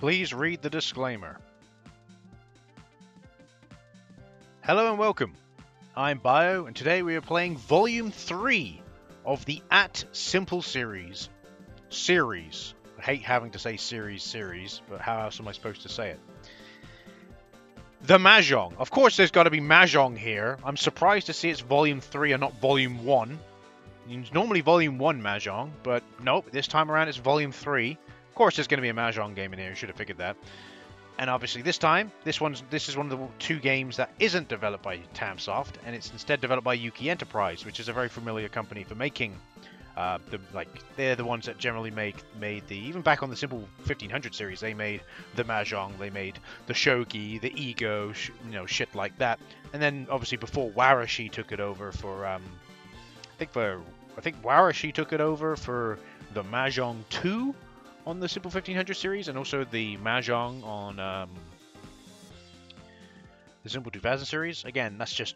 Please read the disclaimer. Hello and welcome. I'm Bio, and today we are playing Volume 3 of the At Simple series. I hate having to say series, but how else am I supposed to say it? The Mahjong. Of course there's got to be Mahjong here. I'm surprised to see it's Volume 3 and not Volume 1. It's normally Volume 1 Mahjong, but nope, this time around it's Volume 3. Of course there's going to be a Mahjong game in here, you should have figured that. And obviously this time, this is one of the two games that isn't developed by Tamsoft, and it's instead developed by Yuki Enterprise, which is a very familiar company for making they're the ones that generally made the, even back on the Simple 1500 series, they made the Mahjong, they made the Shogi, the Ego, shit like that. And then obviously before Warashi took it over for I think Warashi took it over for the Mahjong 2 on the Simple 1500 series, and also the Mahjong on the Simple 2000 series. Again, that's just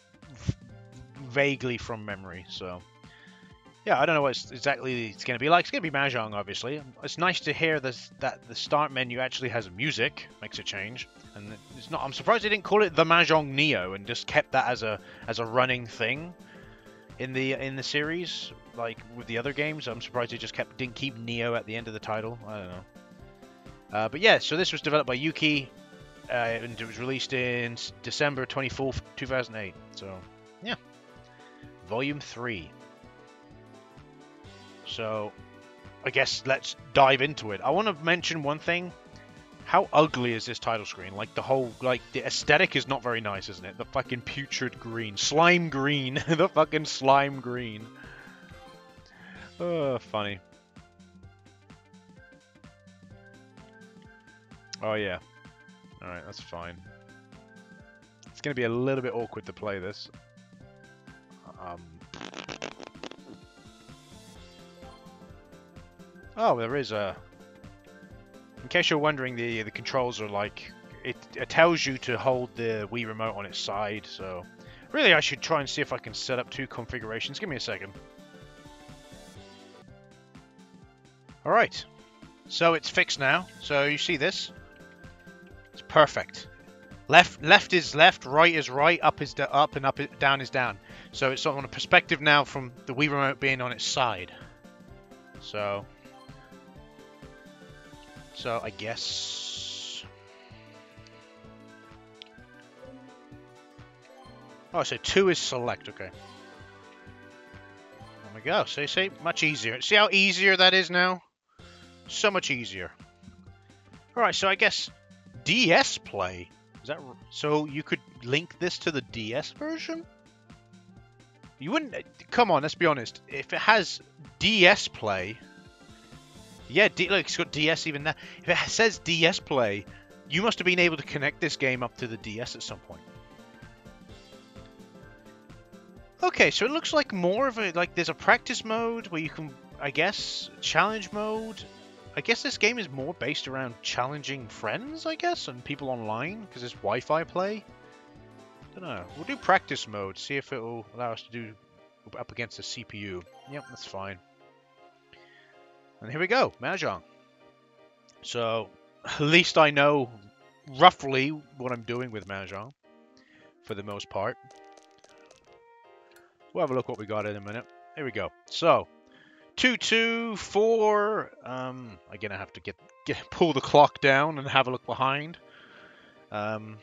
vaguely from memory, so yeah, I don't know what exactly it's going to be like. It's going to be Mahjong, obviously. It's nice to hear that the start menu actually has music, makes a change, and it's not. I'm surprised they didn't call it the Mahjong Neo and just kept that as a running thing in the series, like with the other games. I'm surprised they just didn't keep Neo at the end of the title. I don't know. But yeah, so this was developed by Yuki, and it was released in December 24th, 2008. So yeah, Volume 3. So I guess let's dive into it. I want to mention one thing. How ugly is this title screen? Like the aesthetic is not very nice, isn't it? The fucking putrid green. Slime green. The fucking slime green. Oh, funny. Oh yeah. Alright, that's fine. It's going to be a little bit awkward to play this. Oh, there is a... In case you're wondering, the controls are like... It tells you to hold the Wii remote on its side, so... Really, I should try and see if I can set up two configurations. Give me a second. Alright. So it's fixed now. So you see this? It's perfect. Left is left, right is right, up is up, and down is down. So it's on a perspective now from the Wii remote being on its side. So I guess... Oh, so 2 is select, okay. There we go, see, much easier. See how easier that is now? So much easier. Alright, so I guess DS Play. Is that... So you could link this to the DS version? You wouldn't... Come on, let's be honest. If it has DS Play... Yeah, look, it's got DS even now. If it says DS Play, you must have been able to connect this game up to the DS at some point. Okay, so it looks like more of a... Like, there's a practice mode where you can, I guess, challenge mode. I guess this game is more based around challenging friends, I guess, and people online, because it's Wi-Fi play. I don't know. We'll do practice mode, see if it will allow us to do up against the CPU. Yep, that's fine. And here we go, Mahjong. So, at least I know roughly what I'm doing with Mahjong, for the most part. We'll have a look what we got in a minute. Here we go. So, 2, 2, 4. Again, I have to pull the clock down and have a look behind. To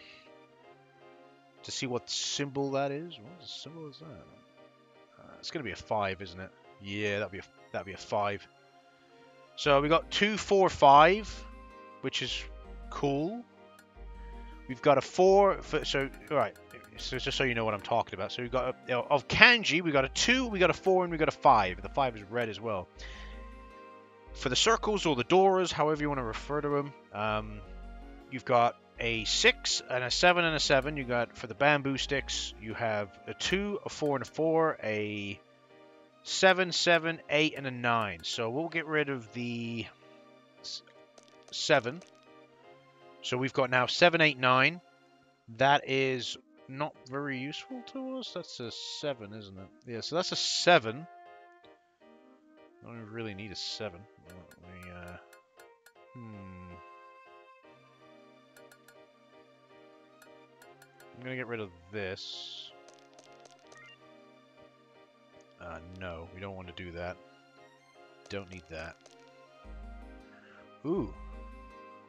see what symbol that is. What symbol is that? It's going to be a 5, isn't it? Yeah, that'd be a 5. So we got 2, 4, 5, which is cool. We've got a 4. So alright. So just so you know what I'm talking about. So we've got of kanji, we got a 2, we got a 4, and we got a 5. The 5 is red as well. For the circles or the doors, however you want to refer to them, you've got a 6 and a 7 and a 7. You got, for the bamboo sticks, you have a 2, a 4, and a 4, a 7, 7, 8, and a 9. So we'll get rid of the 7. So we've got now 7, 8, 9. That is not very useful to us. That's a 7, isn't it? Yeah, so that's a 7. I don't really need a 7. gonna get rid of this. No, we don't want to do that. Don't need that. Ooh,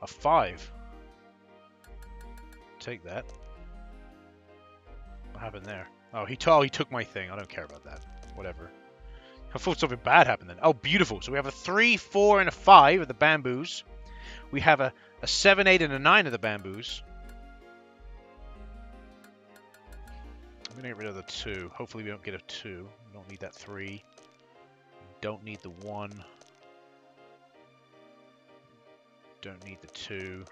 a 5. Take that. What happened there? Oh, he took my thing. I don't care about that. Whatever. I thought something bad happened then. Oh, beautiful. So we have a 3, 4, and a 5 of the bamboos. We have a 7, 8, and a 9 of the bamboos. I'm going to get rid of the 2. Hopefully we don't get a 2. We don't need that 3. We don't need the 1. Don't need the 2.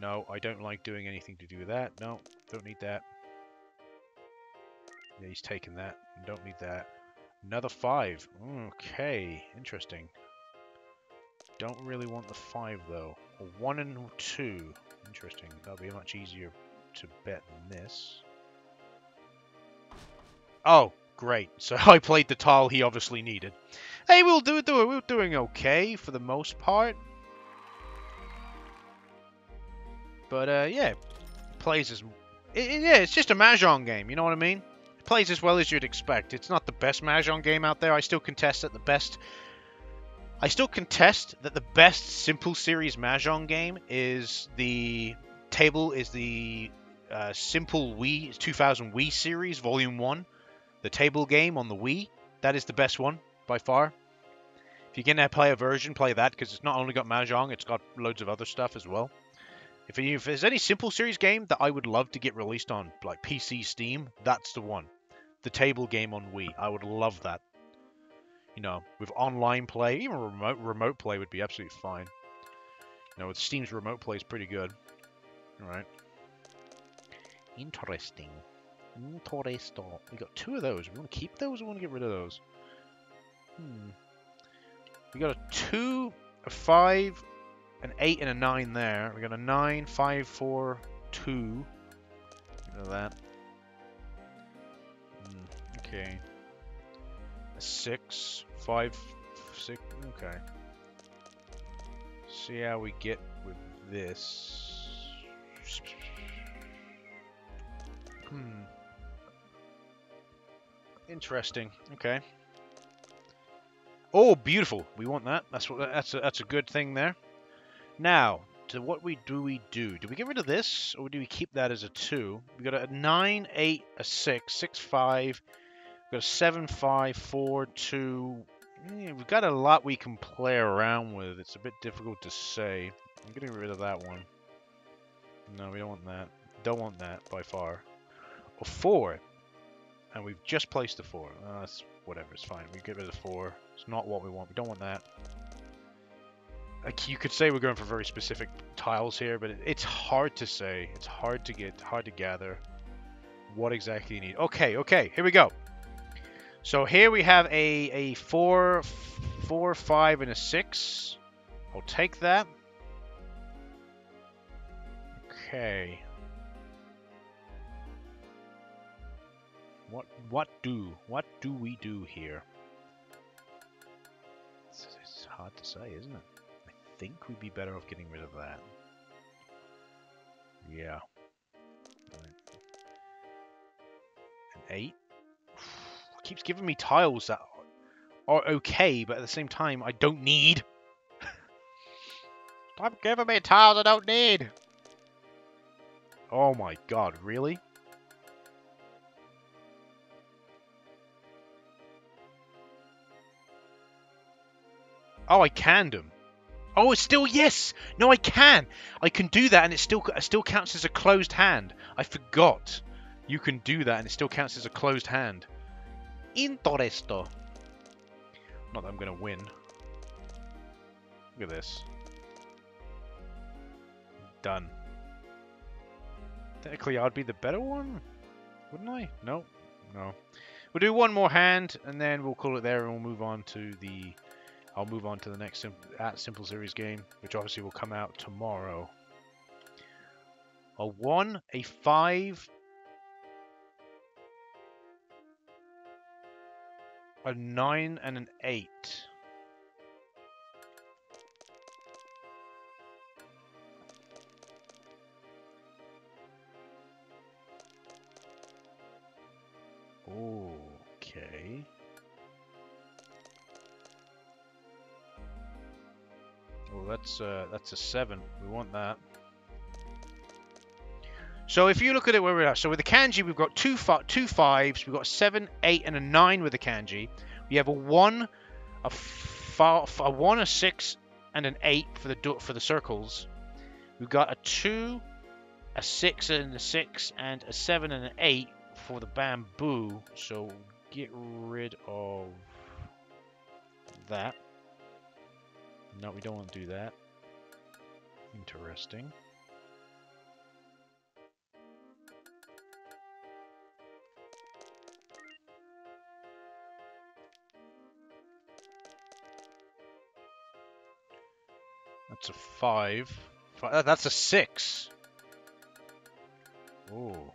No, I don't like doing anything to do with that. No, don't need that. Yeah, he's taking that. Don't need that. Another 5. Okay, interesting. Don't really want the 5 though. A 1 and 2. Interesting. That'll be much easier to bet than this. Oh, great. So I played the tile he obviously needed. Hey, we're doing okay for the most part. But yeah, plays as yeah, it's just a Mahjong game. You know what I mean? It plays as well as you'd expect. It's not the best Mahjong game out there. I still contest that the best. I still contest that the best simple series Mahjong game is the simple Wii 2000 Wii series Volume 1, the table game on the Wii. That is the best one by far. If you're gonna play a version, play that because it's not only got Mahjong, it's got loads of other stuff as well. If there's any simple series game that I would love to get released on like PC, Steam, that's the one. The table game on Wii. I would love that. You know, with online play, even remote play would be absolutely fine. You know, with Steam's remote play is pretty good. All right. Interesting. Interesting. We got 2 of those. We want to keep those or want to get rid of those? We got a 2, a 5, an 8, and a 9 there. We got a 9, 5, 4, 2. Get rid of that. Okay. A 6, 5, 6. Okay. See how we get with this. Interesting. Okay. Oh, beautiful. We want that. That's a good thing there. Now, to what do we do? Do we get rid of this, or do we keep that as a 2? We got a 9, 8, a 6, 6, 5. We got a 7, 5, 4, 2. We've got a lot we can play around with. It's a bit difficult to say. I'm getting rid of that one. No, we don't want that. Don't want that by far. A 4. And we've just placed a 4. That's whatever, it's fine. We get rid of 4. It's not what we want. We don't want that. Like, you could say we're going for very specific tiles here, but it's hard to say. It's hard to gather what exactly you need. Okay, here we go. So here we have a 4, 5, and a 6. I'll take that. Okay. What do we do here? It's hard to say, isn't it? I think we'd be better off getting rid of that. Yeah. An 8. Keeps giving me tiles that are okay, but at the same time, I don't need. Stop giving me tiles I don't need. Oh my god, really? Oh, I canned him. Oh, it's still, yes! No, I can! I can do that and it still counts as a closed hand. I forgot. You can do that and it still counts as a closed hand. Interesto. Not that I'm going to win. Look at this. Done. Technically, I'd be the better one, wouldn't I? No. No. We'll do one more hand and then we'll call it there and we'll move on to the... I'll move on to the next Simple Series game, which obviously will come out tomorrow. A 1, a 5, a 9, and an 8. that's a 7. We want that. So if you look at it where we're at, so with the kanji, we've got two 5s, we've got a 7, 8, and a 9 with the kanji. We have a 1, a 1, a 6, and an 8 for the circles. We've got a 2, a 6, and a 6, and a 7 and an 8 for the bamboo. So get rid of that. No, we don't want to do that. Interesting. That's a 5. That's a 6. Ooh.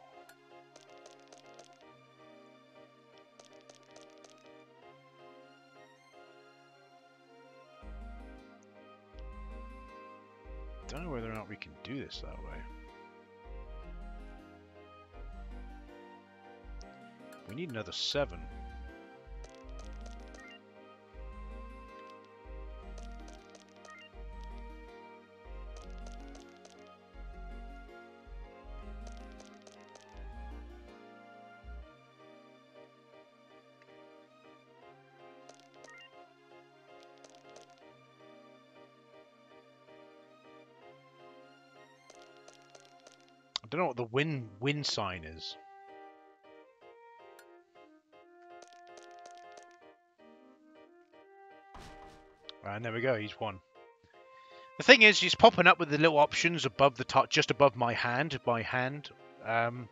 Don't know whether or not we can do this that way. We need another 7. I don't know what the win sign is. And there we go, he's won. The thing is, he's popping up with the little options above the top, just above my hand. And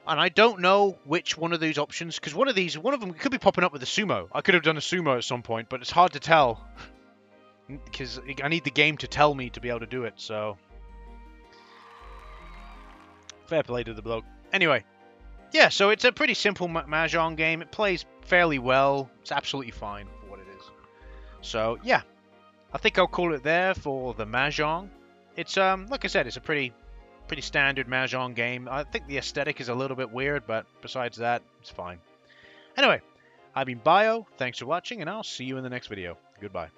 I don't know which one of these options, because one of them could be popping up with a sumo. I could have done a sumo at some point, but it's hard to tell. Because I need the game to tell me to be able to do it, so... Fair play to the bloke. Anyway, yeah, so it's a pretty simple Mahjong game. It plays fairly well. It's absolutely fine for what it is. So, yeah. I think I'll call it there for the Mahjong. It's, like I said, it's a pretty standard Mahjong game. I think the aesthetic is a little bit weird, but besides that, it's fine. Anyway, I've been Bio. Thanks for watching, and I'll see you in the next video. Goodbye.